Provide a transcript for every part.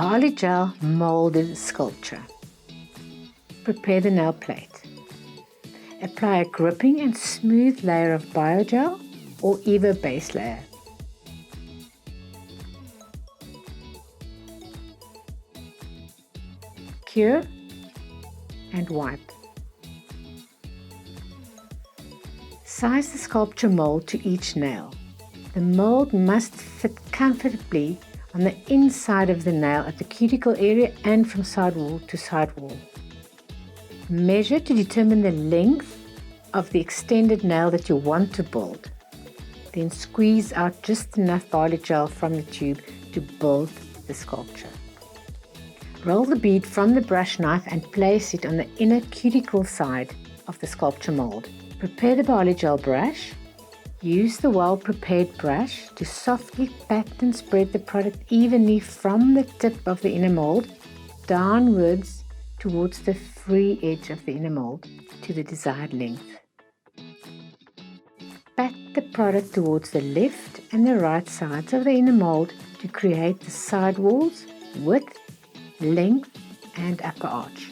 BI-OLYGEL Moulded Sculpture. Prepare the nail plate. Apply a gripping and smooth layer of BI-OLYGEL or either base layer. Cure and wipe. Size the sculpture mold to each nail. The mold must fit comfortably on the inside of the nail at the cuticle area and from sidewall to sidewall. Measure to determine the length of the extended nail that you want to build. Then squeeze out just enough BI-OLYGEL from the tube to build the sculpture. Roll the bead from the brush knife and place it on the inner cuticle side of the sculpture mold. Prepare the BI-OLYGEL brush. Use the well-prepared brush to softly pat and spread the product evenly from the tip of the inner mold downwards towards the free edge of the inner mold to the desired length. Pat the product towards the left and the right sides of the inner mold to create the side walls, width, length and upper arch.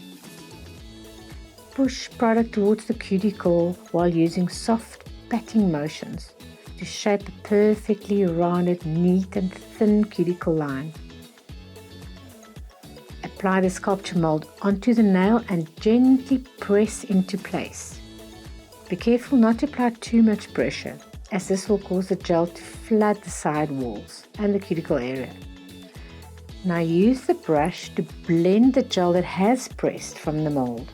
Push product towards the cuticle while using soft patting motions to shape a perfectly rounded, neat and thin cuticle line. Apply the sculpture mold onto the nail and gently press into place. Be careful not to apply too much pressure, as this will cause the gel to flood the side walls and the cuticle area. Now use the brush to blend the gel that has pressed from the mold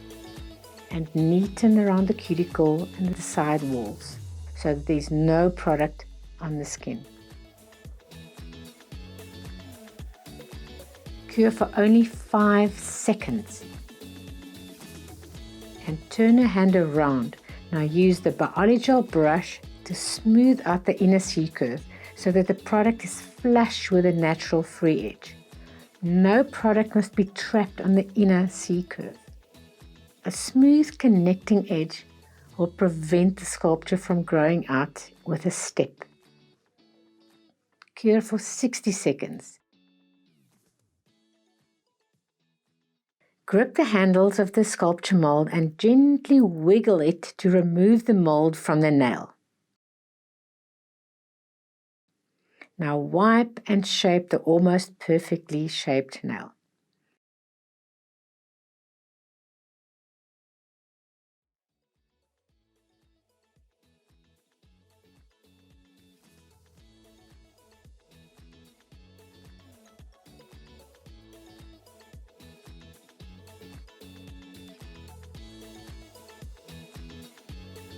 and neaten around the cuticle and the side walls so that there is no product on the skin. Cure for only 5 seconds and turn your hand around. Now use the BI-OLYGEL brush to smooth out the inner C-curve so that the product is flush with a natural free edge. No product must be trapped on the inner C-curve. A smooth connecting edge will prevent the sculpture from growing out with a step. Cure for 60 seconds. Grip the handles of the sculpture mold and gently wiggle it to remove the mold from the nail. Now wipe and shape the almost perfectly shaped nail.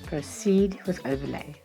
Proceed with overlay.